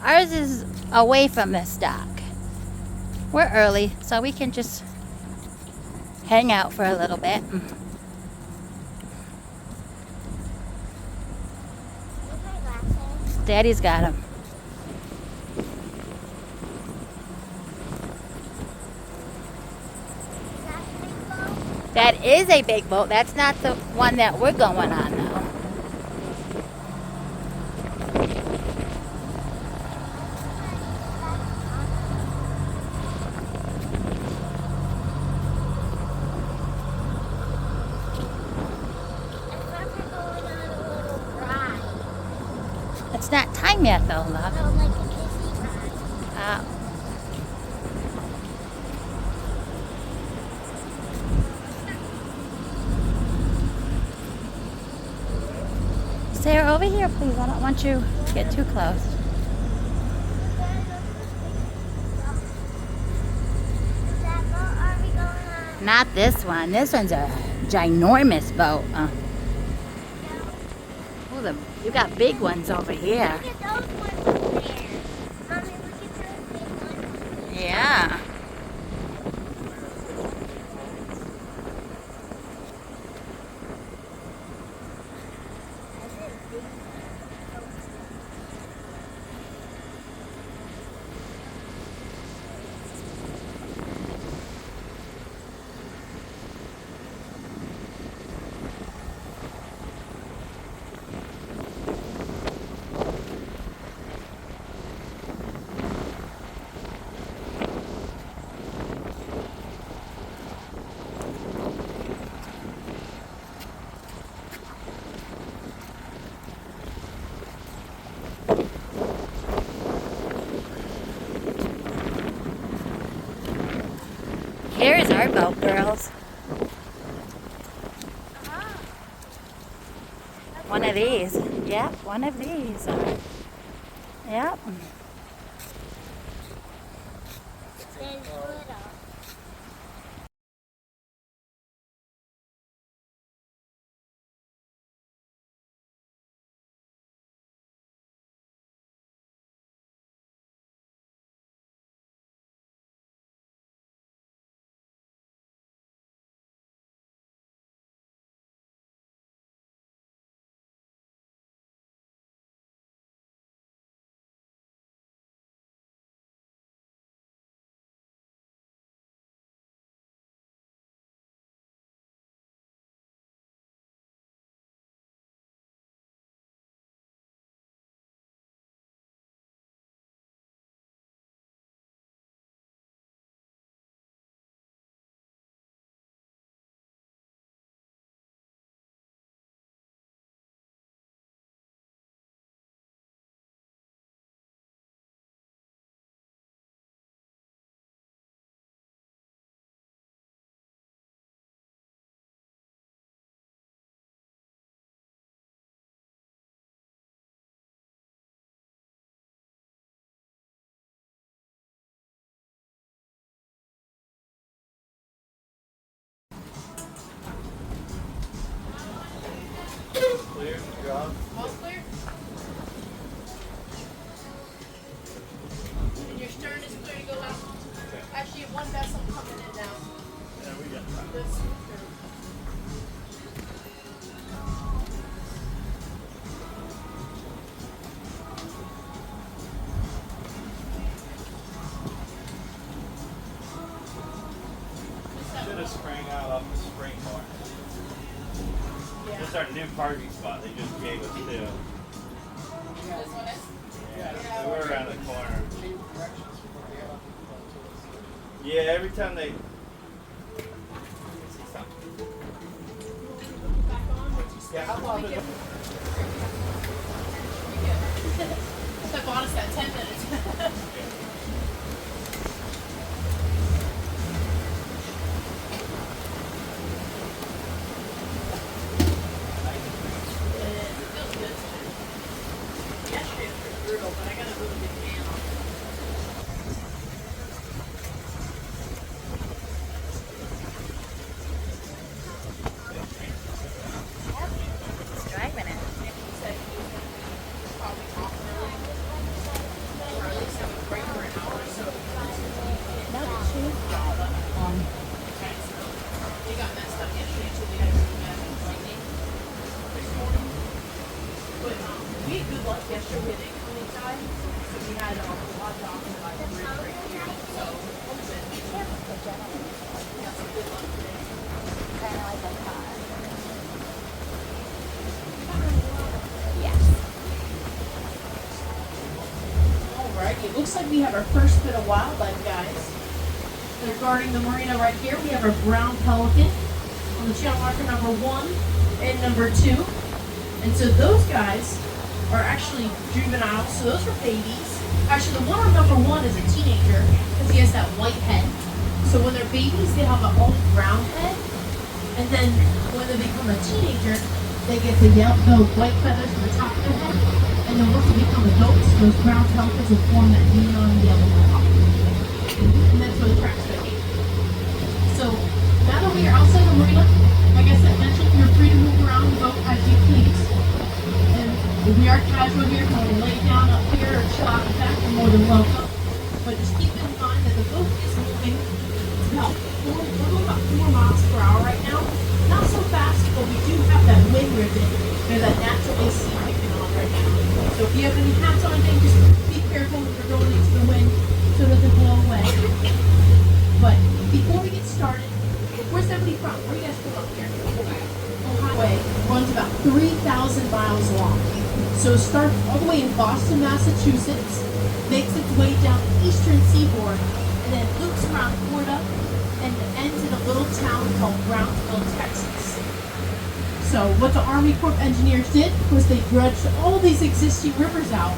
Ours is away from this dock. We're early, so we can just hang out for a little bit. Daddy's got them. That is a big boat. That's not the one that we're going on though. It's not time yet though, love. No, like a Disney ride. Sarah, over here, please. I don't want you to get too close. That boat are we going on? Not this one. This one's a ginormous boat. Oh, you got big ones over here. Look at those ones over there. Mommy, look at those big ones. Yeah. Here's our boat, girls. One of these. Yep, one of these. Yep. There's little. Should have sprang out off the spring bar. This is our new parking spot they just gave us too. This one is? Yeah, so we're around the corner. Yeah, every time they. See something. Yeah, how long did Step on us at 10 minutes. Driving it. They got messed up yesterday, so we had to go back and lightning this morning. But we had good luck yesterday with incoming side, so we had a lot of off in the bridge right here. So we got some good luck today. Kind of like a car. Yes. Alright, it looks like we have our first bit of wildlife, guys. And regarding the marina right here, we have our brown pelican on the channel marker number 1 and number 2. And so those guys are actually juveniles, so those are babies. Actually, the one on number 1 is a teenager because he has that white head. So when they're babies, they have an all brown head. And then when they become a teenager, they get the white feathers on the top of their head. And then once they become adults, those brown pelicans will form that neon yellow top. And that's where the tracks go. So now that we are outside the marina, like I said, mentioned, you're free to move around the boat as you please. And if we are casual here, if you want to lay down up here or chill out the back, you're more than welcome. But just keep in mind that the boat is moving. It's about we're going about 4 miles per hour right now. Not so fast, but we do have that wind ribbon. There's that natural AC kicking on right now. So if you have any hats on, anything, just be careful when you're going into the wind so it doesn't blow away. But before we get started, where's everybody from? Where you guys from up here? Ohio runs about 3,000 miles long. So it starts all the way in Boston, Massachusetts, makes its way down the eastern seaboard, and then loops around Florida, and ends in a little town called Brownsville, Texas. So what the Army Corps of Engineers did was they dredged all these existing rivers out,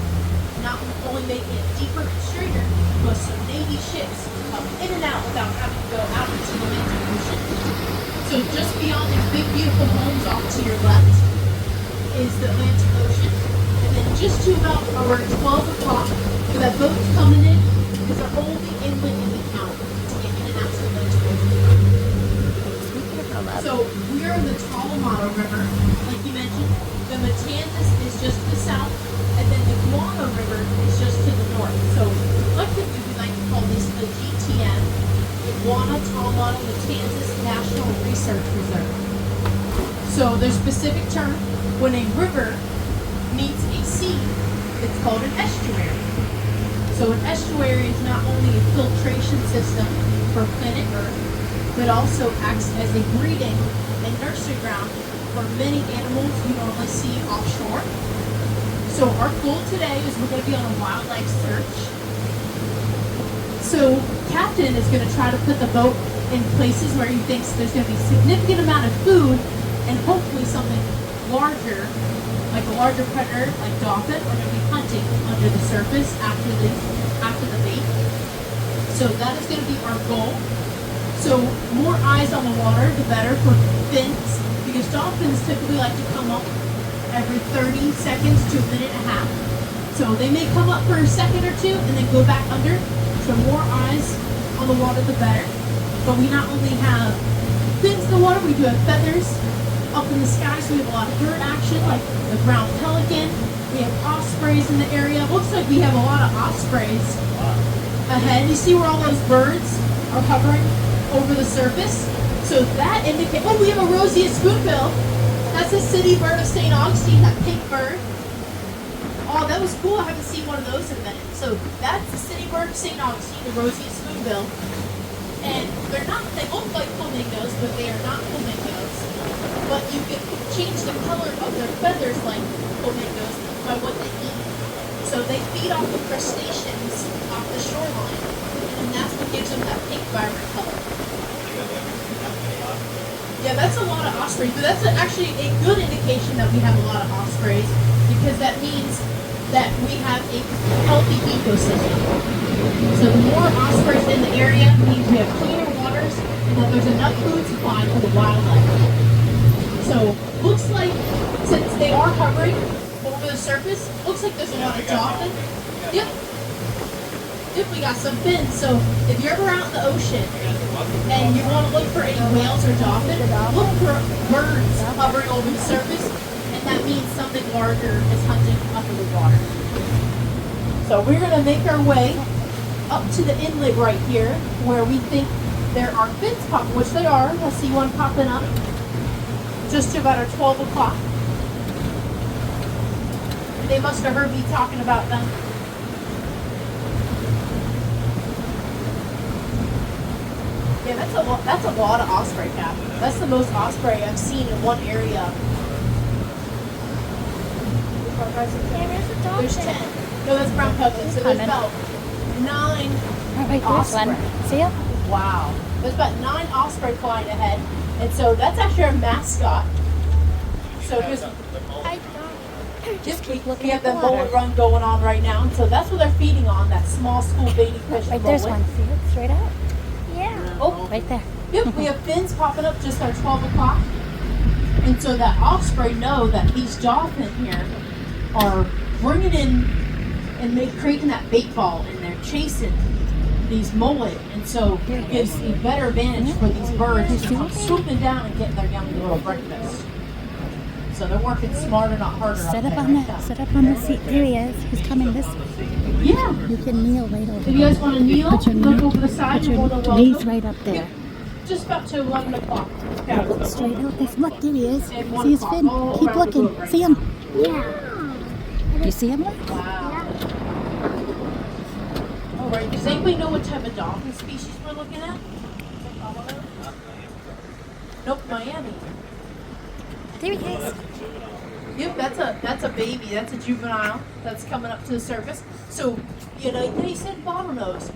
not only making it deeper and straighter, but so Navy ships come in and out without having to go out into the ocean. So just beyond these big beautiful homes off to your left is the Atlantic Ocean. And then just to about around 12 o'clock, where that boat's coming in, is our only inlet in the county to get in and out to the Atlantic Ocean. So we're in the Colorado River, like you mentioned. The Matanzas is just to the south, and then the Guano River is just to the north. So collectively, we like to call this the GTM, the Guano Colorado Matanzas National Research Reserve. So there's a specific term. When a river meets a sea, it's called an estuary. So an estuary is not only a filtration system for planet Earth, but also acts as a breeding and nursery ground for many animals you normally see offshore. So our goal today is we're going to be on a wildlife search. So Captain is going to try to put the boat in places where he thinks there's going to be a significant amount of food and hopefully something larger, like a larger predator like dolphin, are going to be hunting under the surface after the bait. So that is going to be our goal. So more eyes on the water, the better for fins, because dolphins typically like to come up every 30 seconds to a minute and a half. So they may come up for a second or two and then go back under. So more eyes on the water, the better. But we not only have fins in the water, we do have feathers up in the sky. So we have a lot of bird action, like the brown pelican. We have ospreys in the area. Looks like we have a lot of ospreys ahead. You see where all those birds are hovering over the surface? So So that indicates, oh, we have a roseate spoonbill. That's the city bird of St. Augustine, that pink bird. Oh, that was cool. I haven't seen one of those in a minute. So that's the city bird of St. Augustine, the roseate spoonbill. And they're not, they look like flamingos, but they are not flamingos. But you can change the color of their feathers like flamingos by what they eat. So they feed off the crustaceans off the shoreline, and that's what gives them that pink vibrant color. Yeah, that's a lot of ospreys, but that's actually a good indication that we have a lot of ospreys, because that means that we have a healthy ecosystem. So the more ospreys in the area means we have cleaner waters and that there's enough food supply for the wildlife. So looks like, since they are hovering over the surface, looks like there's a lot of dolphins. Yep. Yep, we got some fins. So if you're ever out in the ocean and you want to look for any whales or dolphins, look for birds hovering over the surface, and that means something larger is hunting under the water. So we're going to make our way up to the inlet right here, where we think there are fins popping, which they are. I see one popping up just about our 12 o'clock. They must have heard me talking about them. Yeah, that's a lot of osprey, Cap. That's the most osprey I've seen in one area. There's 10. No, that's brown pelican. So there's about 9 Oh, right, there's osprey. one. See ya? Wow. There's about 9 osprey flying ahead. And so that's actually our mascot. So there's Just keep looking we at have the the mullet water. run going on right now. And so that's what they're feeding on, that small school baby fish Right, there's mullet. one. See it? Straight out. Yeah. Oh, Right there. yep, we have fins popping up just at 12 o'clock. And so that osprey know that these dolphins here are bringing in and creating that bait ball, and they're chasing these mullet. And so it gives a better advantage for these birds to come swooping down and get their young little breakfast. So they're working smarter, not harder. Sit up up there, on right the now. sit up on the seat. There he is. He's coming this way. Yeah. You can kneel right over If you guys want to kneel, Put your look knee- over the side. Put You're more than your knees welcome. right up there. Just about to 11 o'clock. Yeah. Straight out this. Look, there he is. And 1 See his o'clock, fin? all Keep around the looking. globe right See now. him? Yeah. You see him? Look? Wow. All right. Does anybody know what type of dolphin species we're looking at? Nope, Miami. There he is. Yep, that's a baby. That's a juvenile that's coming up to the surface. So, you know, they said bottlenose,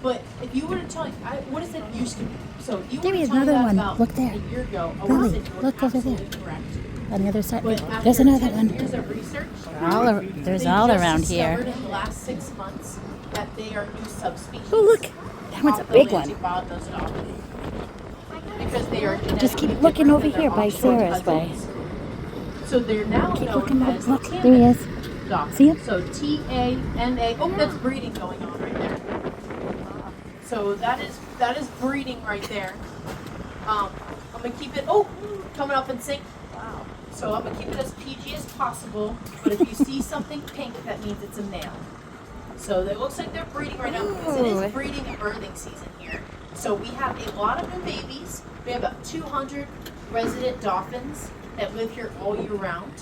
but if you were to tell me, what is it used to be? So, if you were There to is tell me another that one. about Look there. a year ago, I Lily, would have said you were look over there. absolutely correct. On the other side. But There's after another 10 one. years of research, There's they all just around discovered here. in the last 6 months that they are new subspecies. Oh, look. That one's a of the big one. Atlantic bottlenose dolphin. Because they are Just keep genetically looking different over than their here by offshore Sarah's way. cousins. So they're now Keep known looking as up. Look, Tana there he is. dolphins. See him? So T-A-N-A. Oh, that's breeding going on right there. So that is breeding right there. I'm gonna keep it. Oh, coming up in sync. Wow. So I'm gonna keep it as PG as possible. But if you see something pink, that means it's a male. So it looks like they're breeding right now because it Ooh. is breeding and birthing season here. So we have a lot of new babies. We have about 200 resident dolphins that live here all year round.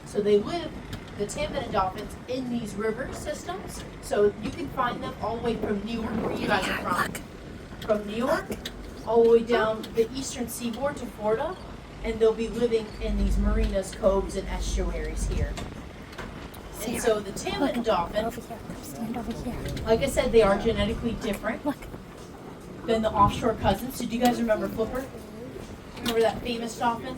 So they live, the Tamana dolphins, in these river systems. So you can find them all the way from New York, where you guys are from. From New York, all the way down the eastern seaboard to Florida. And they'll be living in these marinas, coves, and estuaries here. And so the Tamana dolphin, Over here. Stand over here. like I said, they are genetically different Look. than the offshore cousins. So do you guys remember Flipper? Remember that famous dolphin?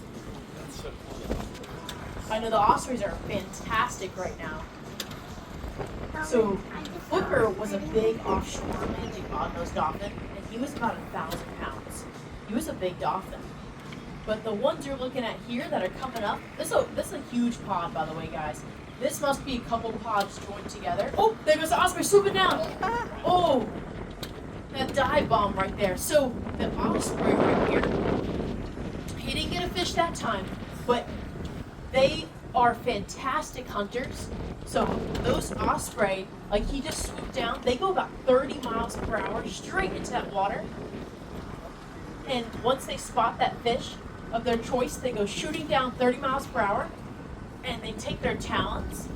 I know the ospreys are fantastic right now. So Flipper was a big offshore Atlantic bottlenose dolphin, and he was about 1,000 pounds. He was a big dolphin. But the ones you're looking at here that are coming up, this is a huge pod, by the way, guys. This must be a couple pods joined together. Oh, there goes the osprey swooping down. Oh, that dive bomb right there. So the osprey right here, he didn't get a fish that time, but they are fantastic hunters. So those osprey, like he just swooped down, they go about 30 miles per hour straight into that water. And once they spot that fish of their choice, they go shooting down 30 miles per hour, and they take their talons,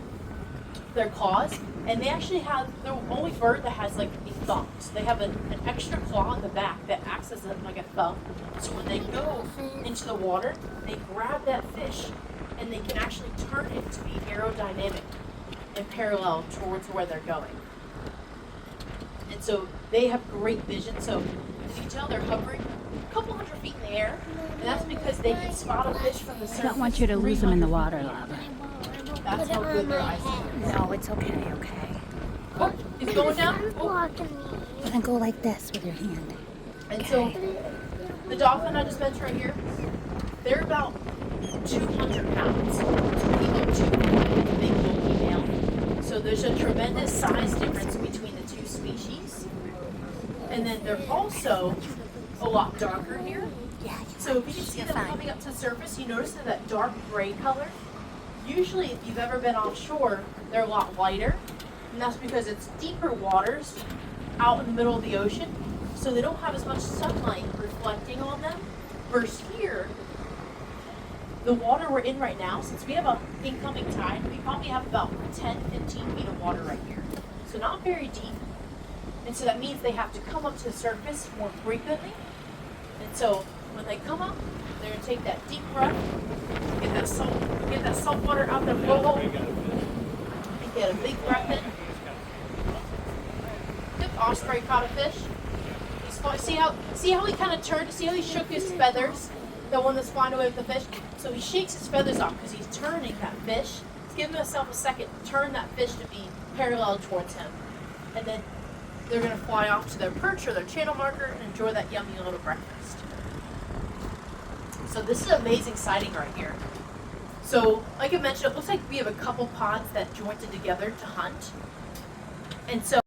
their claws, and they actually have the only bird that has like a thumb. So they have an extra claw in the back that acts as like a thumb. So when they go into the water, they grab that fish, and they can actually turn it to be aerodynamic and parallel towards where they're going. And so they have great vision. So as you can tell, they're hovering a couple hundred feet in the air, and that's because they can spot a fish from the surface. I don't want you to lose them in the 300 water, feet. Lava. That's how good their eyesight is. No, it's okay, okay. Oh, he's going down. Oh. Blocking me. And go like this with your hand. And so the dolphin I just mentioned right here, they're about 200 pounds. Kilo 200, big bulky male. So there's a tremendous size difference between the two species. And then they're also a lot darker here. Yeah, So if you can see them coming up to the surface, you notice that dark gray color. Usually if you've ever been offshore, they're a lot lighter. And that's because it's deeper waters out in the middle of the ocean. So they don't have as much sunlight reflecting on them. Versus here, the water we're in right now, since we have an incoming tide, we probably have about 10, 15 feet of water right here. So not very deep. And so that means they have to come up to the surface more frequently. And so when they come up, they're gonna take that deep breath, get that salt water out their blowhole, and get a big breath in. Yep, osprey caught a fish. See how he kind of turned? See how he shook his feathers? The one that's flying away with the fish. So he shakes his feathers off because he's turning that fish. He's giving himself a second to turn that fish to be parallel towards him, and then they're gonna fly off to their perch or their channel marker and enjoy that yummy little breakfast. So this is an amazing sighting right here. So like I mentioned, it looks like we have a couple pods that jointed together to hunt, and so.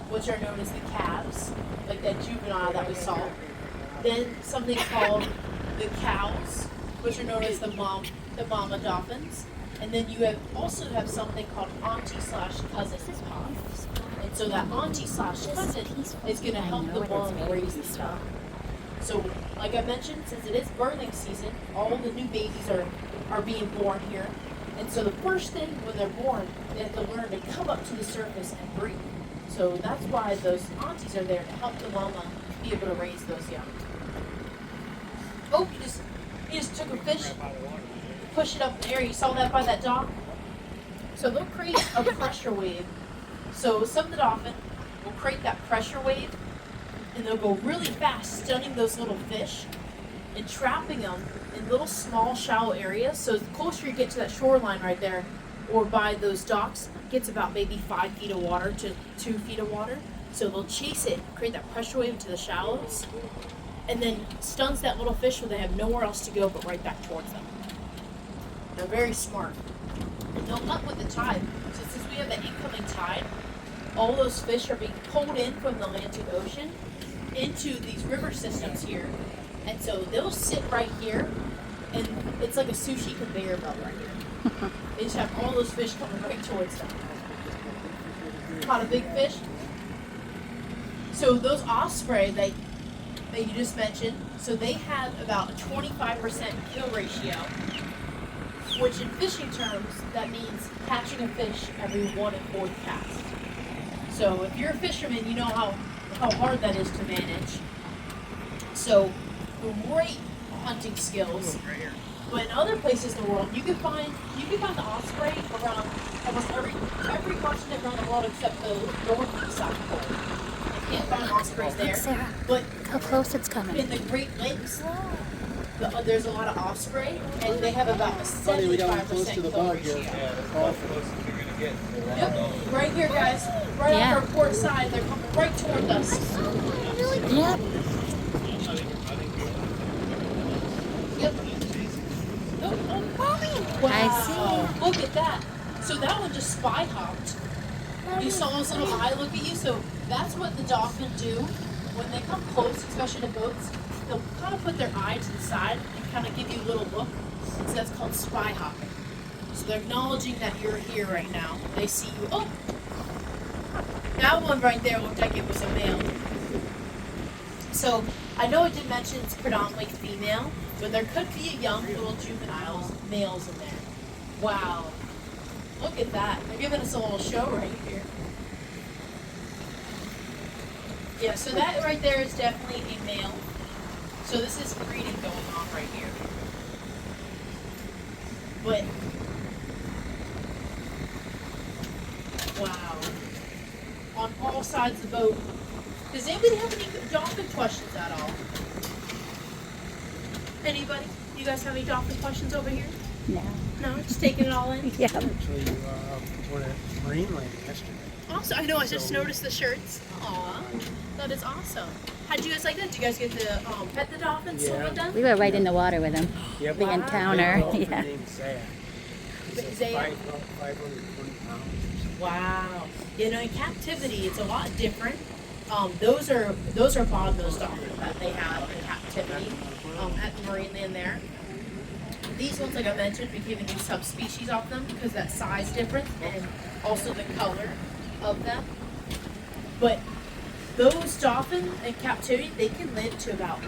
Which are known as the calves, like that juvenile that we saw. Then something called the cows, which are known as the mama dolphins. And then you also have something called auntie/cousin pods. And so that auntie/cousin is going to help the mom raise the young. So, like I mentioned, since it is birthing season, all the new babies are being born here. And so the first thing when they're born, they have to learn to come up to the surface and breathe. So that's why those aunties are there to help the mama be able to raise those young. Oh, he just took a fish, pushed it up in the air. You saw that by that dock? So they'll create a pressure wave. So some of the dolphin will create that pressure wave, and they'll go really fast, stunning those little fish and trapping them in little small shallow areas. So the closer you get to that shoreline right there, or by those docks, gets about maybe 5 feet of water to 2 feet of water. So they'll chase it, create that pressure wave into the shallows, and then stuns that little fish where they have nowhere else to go but right back towards them. They're very smart. And they'll hunt with the tide. So since we have the incoming tide, all those fish are being pulled in from the Atlantic Ocean into these river systems here. And so they'll sit right here and it's like a sushi conveyor belt right here. They just have all those fish coming right towards them. Caught a big fish. So those osprey that you just mentioned, so they have about a 25% kill ratio, which in fishing terms, that means catching a fish every 1 1/4 cast. So if you're a fisherman, you know how hard that is to manage. So great hunting skills. But in other places in the world, you can find the osprey around almost every continent around the world except the North and South Pole. You can't find ospreys there. Sarah, But how close it's coming. in the Great Lakes, there's a lot of osprey, and they have about a Funny, we got 75% close to the kill bug ratio. here. Yeah, that's about the closest you're gonna get to the wild dog. Yep, right here, guys. Right Yeah. off our port side, they're coming right toward us. Yep. Yep. Oh, mommy! Wow. I see. Look at that. So that one just spy hopped. You saw his little eye look at you. So that's what the dolphin do when they come close, especially to boats. They'll kind of put their eye to the side and kind of give you a little look. So that's called spy hopping. So they're acknowledging that you're here right now. They see you. Oh, that one right there looked like it was a male. So I know I did mention it's predominantly female, but there could be young little juveniles, males in there. Wow. Look at that. They're giving us a little show right here. Yeah, so that right there is definitely a male. So this is breeding going on right here. But, wow. On all sides of the boat. Does anybody have any dolphin questions at all? Anybody? You guys have any dolphin questions over here? No. No, just taking it all in. Yeah. Actually, we're at Marineland yesterday. Awesome. I know. I just noticed the shirts. Aw, that is awesome. How'd you guys like that? Did you guys get to pet the dolphins? Yeah. Some of them? We were right in the water with him. Yep. The Wow. encounter. Dolphin Yeah. named Zaya. He's Zaya. 520 pounds. Wow. You know, in captivity, it's a lot different. Those are bottlenose dolphins that they have in captivity at the Marineland there. These ones, like I mentioned, we give a new subspecies of them because that size difference and also the color of them. But those dolphins in captivity, they can live to about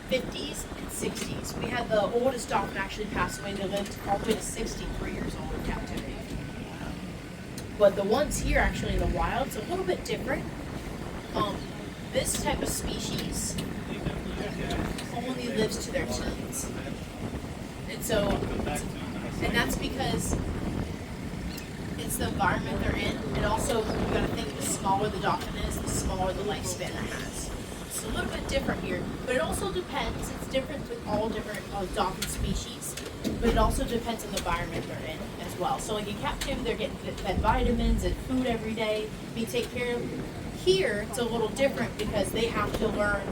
50s and 60s. We had the oldest dolphin actually pass away. They lived all the way to 63 years old in captivity. But the ones here actually in the wild, it's a little bit different. This type of species only lives to their teens. And so, and that's because it's the environment they're in, and also you gotta think the smaller the dolphin is, the smaller the lifespan it has. It's a little bit different here, but it also depends. It's different with all different dolphin species, but it also depends on the environment they're in as well. So like in captivity, they're getting fed vitamins and food every day, being taken care of. Here, it's a little different because they have to learn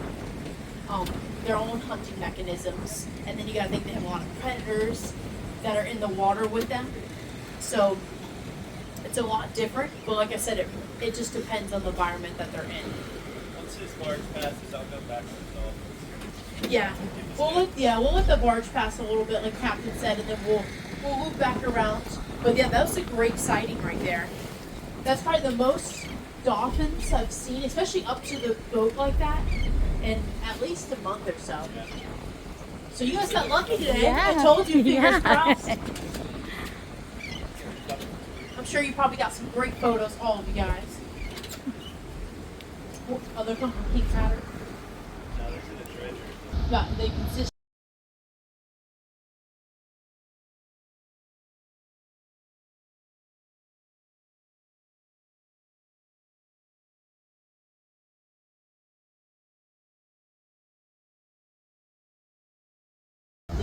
their own hunting mechanisms, and then you gotta think they have a lot of predators that are in the water with them. So it's a lot different, but like I said, it just depends on the environment that they're in. Once this barge passes, I'll go back to the dolphins. Yeah, we'll let the barge pass a little bit, like Captain said, and then we'll loop back around. But yeah, that was a great sighting right there. That's probably the most dolphins I've seen, especially up to the boat like that, in at least a month or so. So you guys got lucky today. Yeah. I told you, fingers Yeah. crossed. I'm sure you probably got some great photos, all of you guys. Oh, they're coming from King Pattern. Now there's the treasure. Yeah, they consist.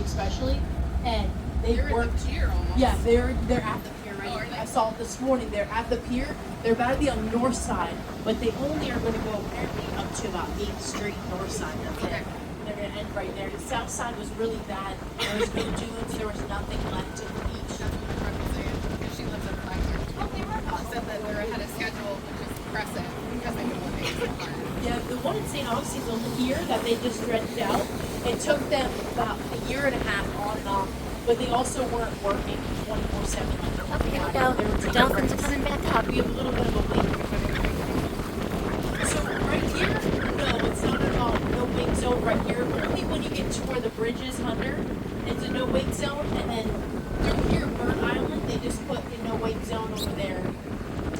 Especially, and they work Pier almost. Yeah, they're at the pier right here. I saw it this morning. They're at the pier. They're about to be on the north side, but they only are going to go apparently up to about 8th Street north side. That's it. They're going to end right there. The south side was really bad. There was no dunes. There was nothing left to the beach. That's what my friend was saying. Because she lives over back here. Oh, they were She said that they're ahead of schedule, which is impressive because they can look so far. Yeah, the one in St. Augustine's over here that they just rented out, it took them about a year and a half on and off, but they also weren't working 24/7. Oh, here we go. The dolphins are coming back up. We have a little bit of a wait. So right here, no, it's not at all no wake zone right here. Only when you get to where the bridge is under, it's a no wake zone, and then through here, Bird Island, they just put a no wake zone over there.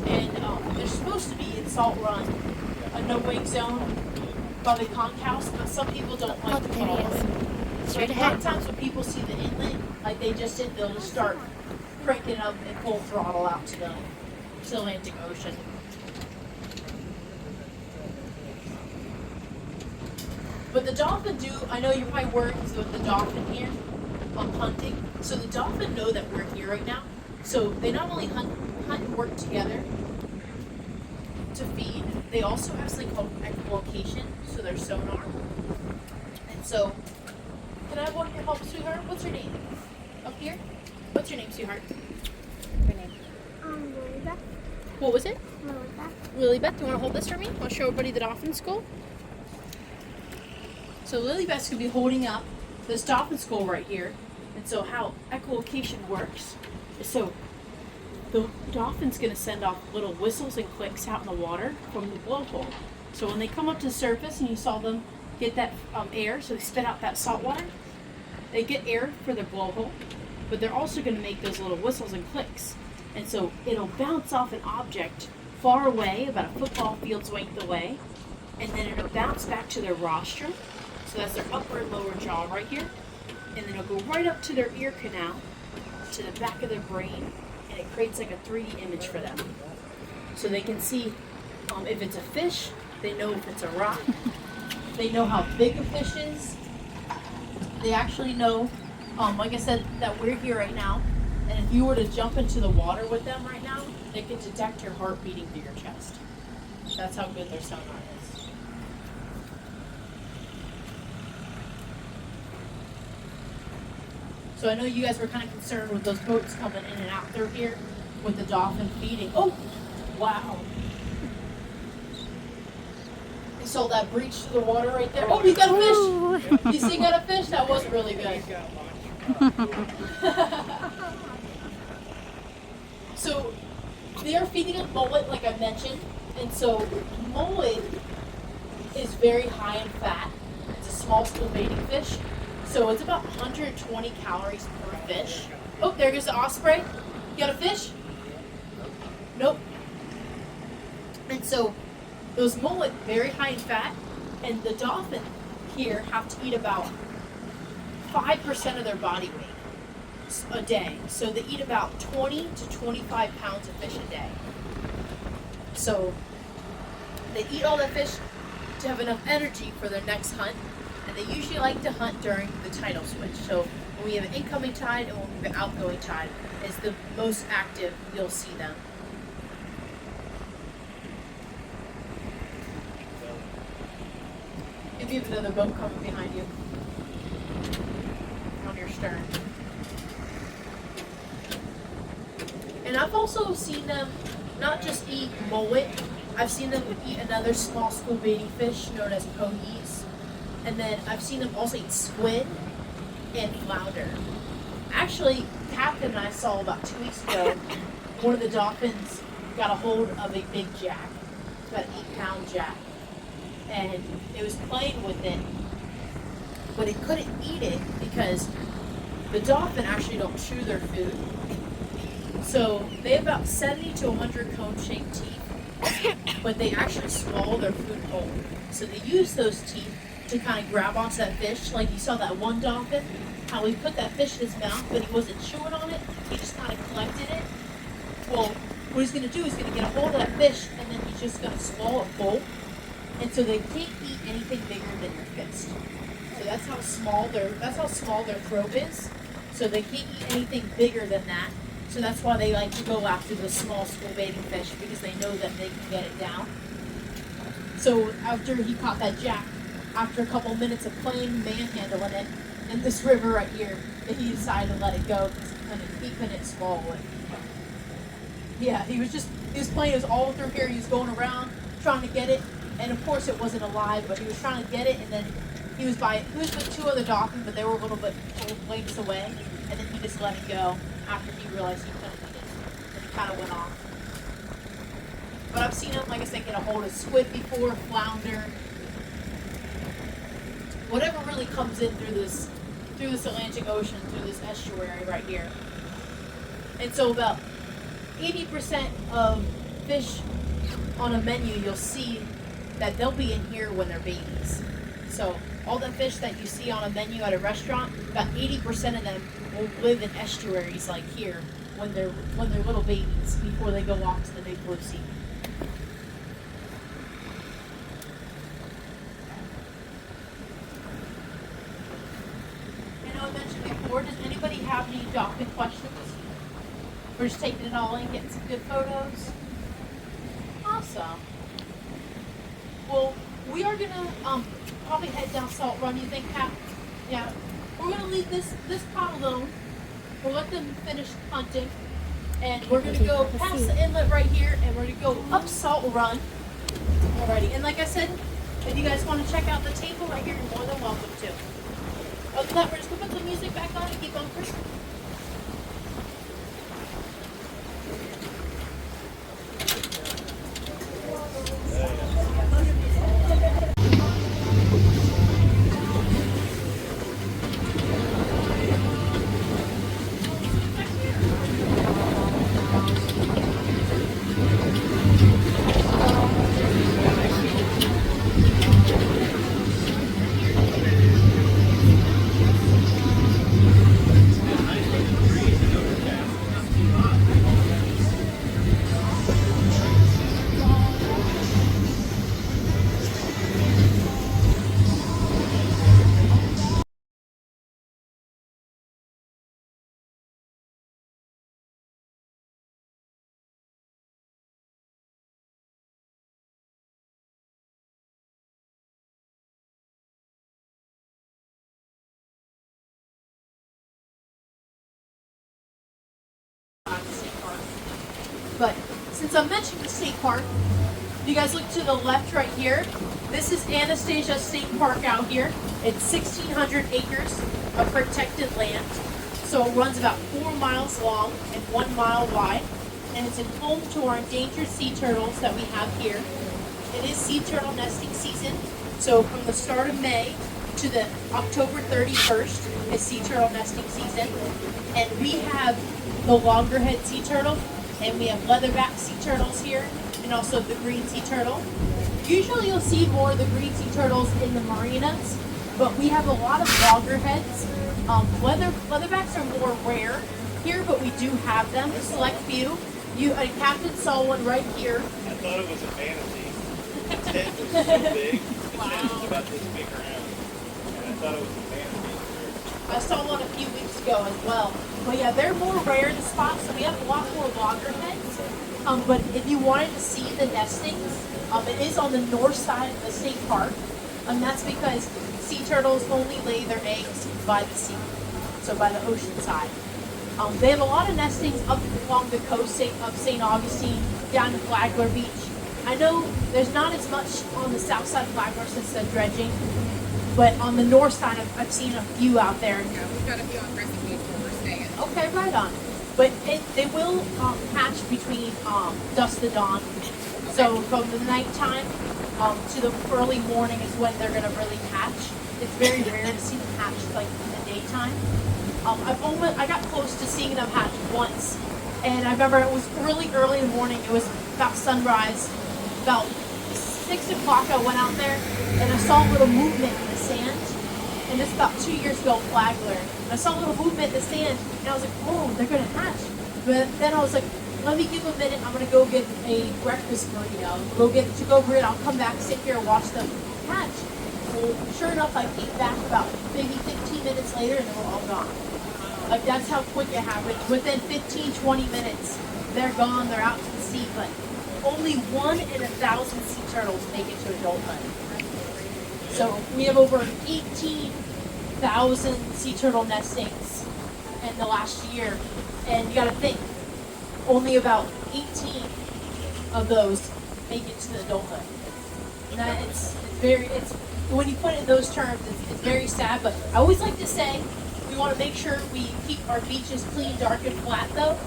And there's supposed to be in Salt Run a no wake zone by the conch house, but some people don't like to there he follow is. it. Straight Like, a lot ahead. of times when people see the inlet, like they just did, they'll just start cranking up and full throttle out to the Atlantic Ocean. But the dolphin do, I know you're probably worried with the dolphin here hunting. So the dolphin know that we're here right now. So they not only hunt and work together to feed, they also have something called echolocation, so their sonar. And so, can I have one of your help, sweetheart? What's your name? Up here? What's your name, sweetheart? Melissa. What was it? Melissa. Lilybeth, do you want to hold this for me? Want to show everybody the dolphin skull? So Lilybeth's going to be holding up this dolphin skull right here. And so how echolocation works is so the dolphin's going to send off little whistles and clicks out in the water from the blowhole. So when they come up to the surface and you saw them get that air, so they spit out that salt water, they get air for their blowhole, but they're also going to make those little whistles and clicks. And so it'll bounce off an object far away, about a football field's length away, and then it'll bounce back to their rostrum. So that's their upper and lower jaw right here. And then it'll go right up to their ear canal, to the back of their brain, and it creates like a 3D image for them. So they can see if it's a fish, they know if it's a rock, they know how big a fish is. They actually know, like I said, that we're here right now. And if you were to jump into the water with them right now, they could detect your heart beating through your chest. That's how good their sonar is. So I know you guys were kind of concerned with those boats coming in and out through here with the dolphin feeding. Oh, wow. You saw that breach through the water right there? Oh, we got a fish. You see, got a fish? That was really good. So they are feeding on mullet, like I mentioned, and so mullet is very high in fat. It's a small school baiting fish, so it's about 120 calories per fish. Oh, there goes the osprey. You got a fish? Nope. And so those mullet very high in fat, and the dolphin here have to eat about 5% of their body weight a day. So they eat about 20 to 25 pounds of fish a day. So they eat all that fish to have enough energy for their next hunt, and they usually like to hunt during the tidal switch. So when we have an incoming tide and when we have an outgoing tide is the most active you'll see them. If you have another boat coming behind you on your stern. And I've also seen them not just eat mullet, I've seen them eat another small school baiting fish known as pogies. And then I've seen them also eat squid and flounder. Actually, Captain and I saw about 2 weeks ago, one of the dolphins got a hold of a big jack, about an 8-pound jack. And it was playing with it, but it couldn't eat it because the dolphin actually don't chew their food. So they have about 70 to 100 cone-shaped teeth, but they actually swallow their food whole. So they use those teeth to kind of grab onto that fish. Like you saw that one dolphin, how he put that fish in his mouth, but he wasn't chewing on it. He just kind of collected it. Well, what he's going to do is going to get a hold of that fish, and then he's just going to swallow it whole. And so they can't eat anything bigger than your fist. So that's how small their throat is. So they can't eat anything bigger than that. So that's why they like to go after the small school baiting fish, because they know that they can get it down. So after he caught that jack, after a couple minutes of playing manhandling it in this river right here, he decided to let it go because he couldn't swallow it. Yeah, he was playing. It was all through here. He was going around trying to get it, and of course it wasn't alive, but he was trying to get it, and then He was with two other dolphins, but they were a little lengths away, and then he just let it go after he realized he couldn't eat it. And he kind of went off. But I've seen him, like I said, get a hold of squid before, flounder, whatever really comes in through this Atlantic Ocean, through this estuary right here. And so about 80% of fish on a menu, you'll see that they'll be in here when they're babies. So all the fish that you see on a menu at a restaurant, about 80% of them will live in estuaries like here when they're little babies before they go off to the big blue sea. I know I mentioned before, does anybody have any dolphin questions? We're just taking it all in, getting some good photos. Awesome. Well, we are gonna probably head down Salt Run. You think, Pat? Yeah. We're gonna leave this pot alone. We'll let them finish hunting, and we're gonna go past the inlet right here, and we're gonna go up Salt Run. Alrighty. And like I said, if you guys want to check out the table right here, you're more than welcome to. Other than that, we're just gonna put the music back on and keep on pushing. But since I mentioned the state park, if you guys look to the left right here, this is Anastasia State Park out here. It's 1,600 acres of protected land. So it runs about 4 miles long and 1 mile wide. And it's a home to our endangered sea turtles that we have here. It is sea turtle nesting season. So from the start of May to the October 31st is sea turtle nesting season. And we have the loggerhead sea turtle, and we have leatherback sea turtles here, and also the green sea turtle. Usually you'll see more of the green sea turtles in the marinas, but we have a lot of loggerheads. Leatherbacks are more rare here, but we do have them, a select few. Captain saw one right here. I thought it was a manatee. Its head was so big, its head was about this big around. And I thought it was a manatee. I saw one a few weeks ago as well. But yeah, they're more rare in spots, so we have a lot more loggerheads. But if you wanted to see the nestings, it is on the north side of the state park. And that's because sea turtles only lay their eggs by the sea, so by the ocean side. They have a lot of nestings up along the coast of St. Augustine, down to Flagler Beach. I know there's not as much on the south side of Flagler since the dredging, but on the north side, I've seen a few out there. Yeah, we've got a few on Crescent Beach where we're staying. Okay, right on. But they will hatch between dusk to dawn. So from the nighttime to the early morning is when they're going to really hatch. It's very rare to see them hatch like in the daytime. I got close to seeing them hatch once, and I remember it was really early in the morning. It was about sunrise. About 6 o'clock, I went out there, and I saw a little movement in the sand. And this about 2 years ago, Flagler. And I saw a little movement in the sand, and I was like, "Oh, they're gonna hatch." But then I was like, "Let me give them a minute. I'm gonna go get a breakfast burrito. Go get a to-go burrito. I'll come back, sit here, and watch them hatch." Well, sure enough, I came back about maybe 15 minutes later, and they were all gone. Like, that's how quick it happens. Within 15, 20 minutes, they're gone, they're out to the sea, but only 1 in 1,000 sea turtles make it to adulthood. So we have over 18,000 sea turtle nestings in the last year, and you gotta think, only about 18 of those make it to the adulthood. And that it's And when you put it in those terms, it's very sad. But I always like to say we want to make sure we keep our beaches clean, dark, and flat, though,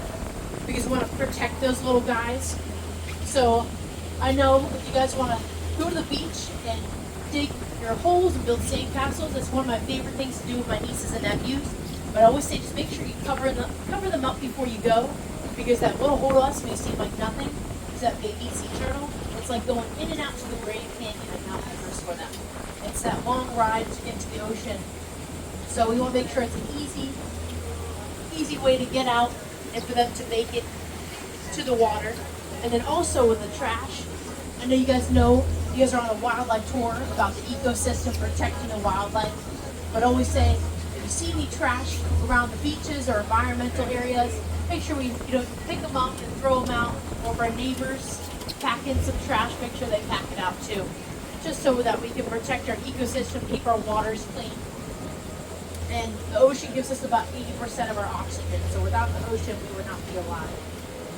because we want to protect those little guys. So I know if you guys want to go to the beach and dig your holes and build sandcastles, that's one of my favorite things to do with my nieces and nephews. But I always say just make sure you cover them up before you go, because that little hole to us may seem like nothing. It's that baby sea turtle. It's like going in and out to the Grand Canyon of Mount Everest for them. It's that long ride into the ocean. So we want to make sure it's an easy way to get out and for them to make it to the water. And then also with the trash, I know you guys are on a wildlife tour about the ecosystem, protecting the wildlife, but always say, if you see any trash around the beaches or environmental areas, make sure we pick them up and throw them out. Or if our neighbors pack in some trash, make sure they pack it out too, just so that we can protect our ecosystem, keep our waters clean. And the ocean gives us about 80% of our oxygen, so without the ocean, we would not be alive.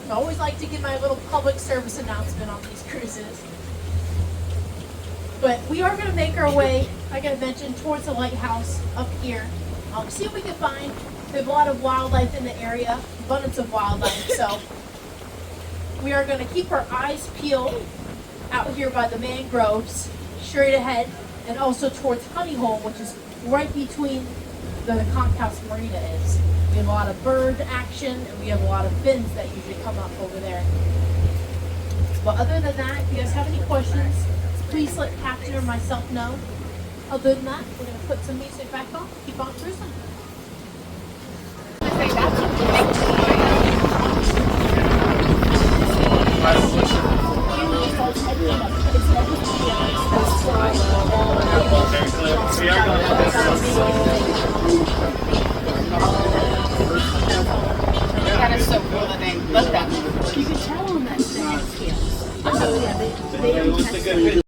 So I always like to give my little public service announcement on these cruises. But we are going to make our way, like I mentioned, towards the lighthouse up here. See if we can find, we have a lot of wildlife in the area, abundance of wildlife, so we are going to keep our eyes peeled out here by the mangroves, straight ahead, and also towards Honey Hole, which is right between the Conch House Marina is. We have a lot of bird action, and we have a lot of fins that usually come up over there. But other than that, if you guys have any questions, please let Captain or myself know. Other than that, we're going to put some music back on, keep on cruising. That is so cool that they let that. You can tell on that sand scales. So yeah, they are testing.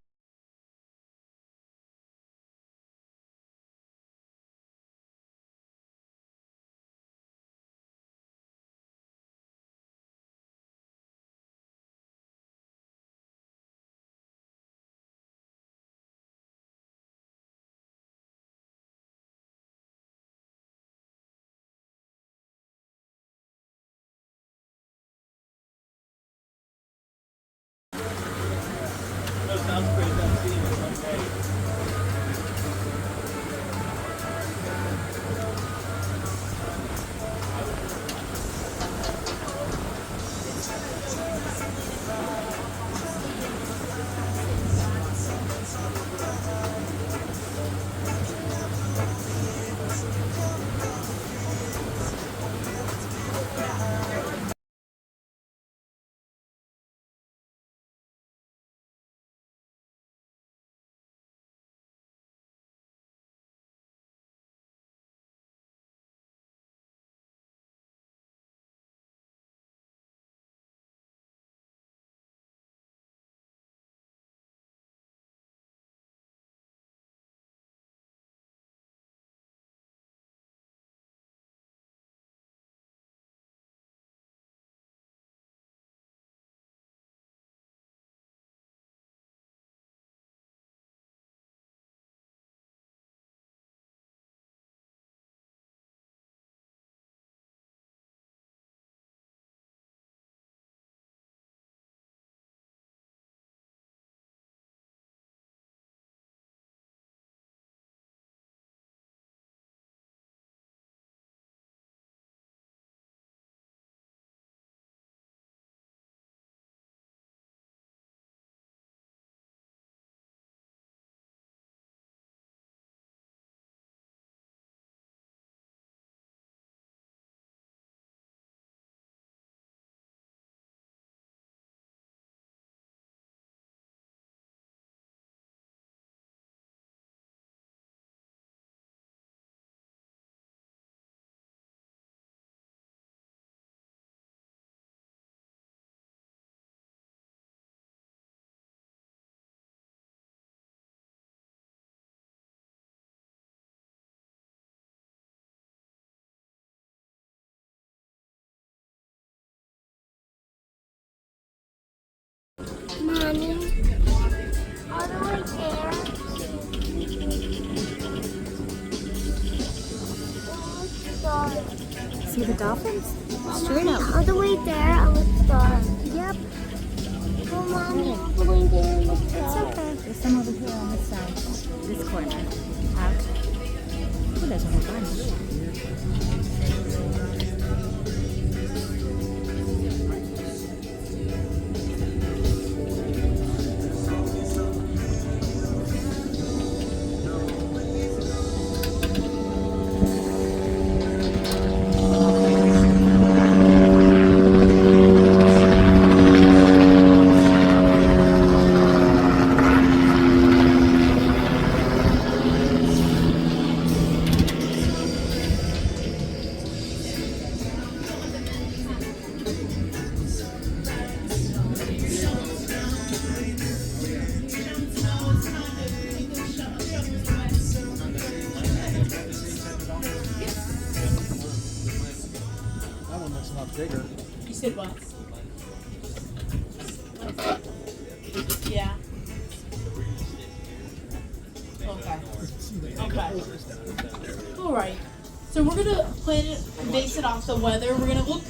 Mommy, all the way there. see the dolphins? Straight up. All the way there, I was starved. Yep. Oh, Mommy, all the way there, I was It's starved. okay. There's some over here on this side. This corner. Out. Oh, there's a whole bunch. That one looks a lot bigger. You said what? Yeah. Okay. All right. So we're gonna plan it and base it off the weather. We're gonna look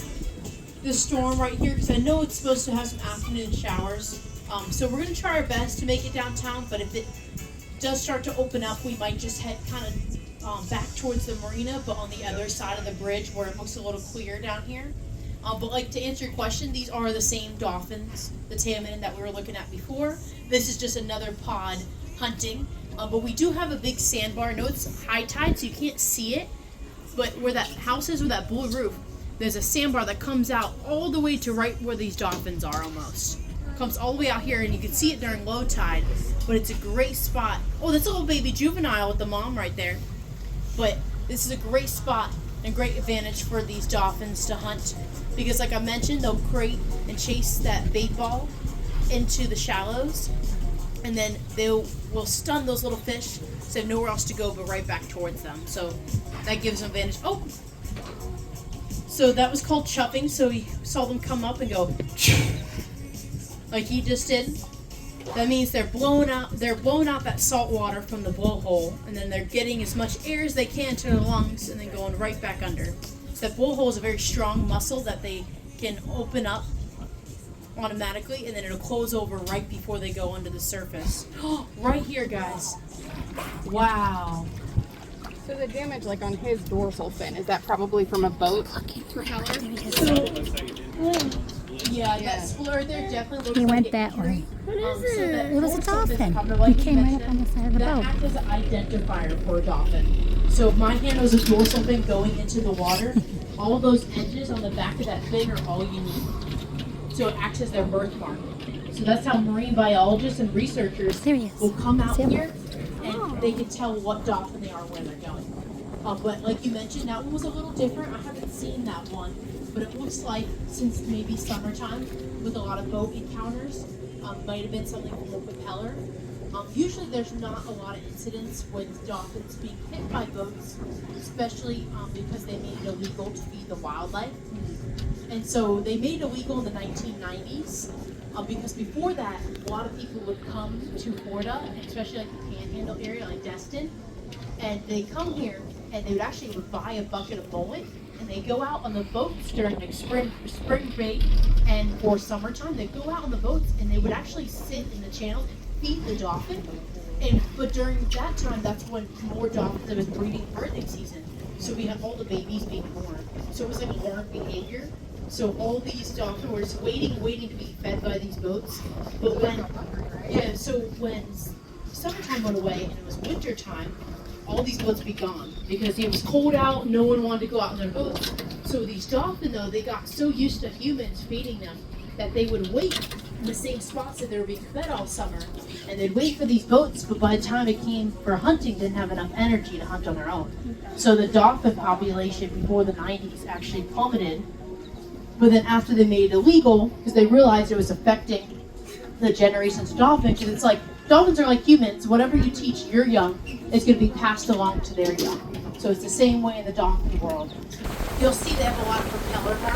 the storm right here because I know it's supposed to have some afternoon showers. So we're gonna try our best to make it downtown. But if it does start to open up, we might just head kind of back towards the marina, but on the other side of the bridge where it looks a little clear down here. But like to answer your question, these are the same dolphins, the taimen that we were looking at before. This is just another pod hunting. But we do have a big sandbar. I know it's high tide, so you can't see it. But where that house is with that blue roof, there's a sandbar that comes out all the way to right where these dolphins are almost. Comes all the way out here, and you can see it during low tide. But it's a great spot. Oh, that's a little baby juvenile with the mom right there. But this is a great spot and great advantage for these dolphins to hunt. Because like I mentioned, they'll crate and chase that bait ball into the shallows. And then they will stun those little fish so they have nowhere else to go but right back towards them. So that gives them advantage. Oh! So that was called chuffing. So we saw them come up and go like he just did. That means they're blowing out that salt water from the blowhole, and then they're getting as much air as they can to their lungs and then going right back under. So that blowhole is a very strong muscle that they can open up automatically, and then it'll close over right before they go under the surface. Right here, guys. Wow. So the damage, like on his dorsal fin, is that probably from a boat propeller? Yeah, that splur there definitely looks He like went it that injury. way. What is So it? that It was a dorsal fin dolphin. cover, He like you came right up mentioned, on the side of the that boat. acts as an identifier for a dolphin. So if my hand was a dorsal fin going into the water, all those edges on the back of that fin are all you need. So it acts as their birthmark. So that's how marine biologists and researchers There he is. will come out See him? here and they can tell what dolphin they are where they're going. But like you mentioned, that one was a little different. I haven't seen that one, but it looks like since maybe summertime with a lot of boat encounters, might have been something from the propeller. Usually there's not a lot of incidents with dolphins being hit by boats, especially because they made it illegal to feed the wildlife. And so they made it illegal in the 1990s. Because before that, a lot of people would come to Florida, especially like the Panhandle area, like Destin, and they come here and they would actually buy a bucket of mullet and they go out on the boats during like spring break and for summertime. They go out on the boats and they would actually sit in the channel and feed the dolphin. But during that time, that's when more dolphins have been breeding birthing season. So we had all the babies being born. So it was like a learned behavior. So all these dolphins were just waiting to be fed by these boats. But when summertime went away and it was winter time, all these boats would be gone because it was cold out. No one wanted to go out in their boats. So these dolphins, though, they got so used to humans feeding them that they would wait in the same spots that they were being fed all summer, and they'd wait for these boats. But by the time it came for hunting, didn't have enough energy to hunt on their own. So the dolphin population before the 90s actually plummeted. But then after they made it illegal, because they realized it was affecting the generations of dolphins, because it's like, dolphins are like humans. Whatever you teach your young is going to be passed along to their young. So it's the same way in the dolphin world. You'll see they have a lot of propeller marks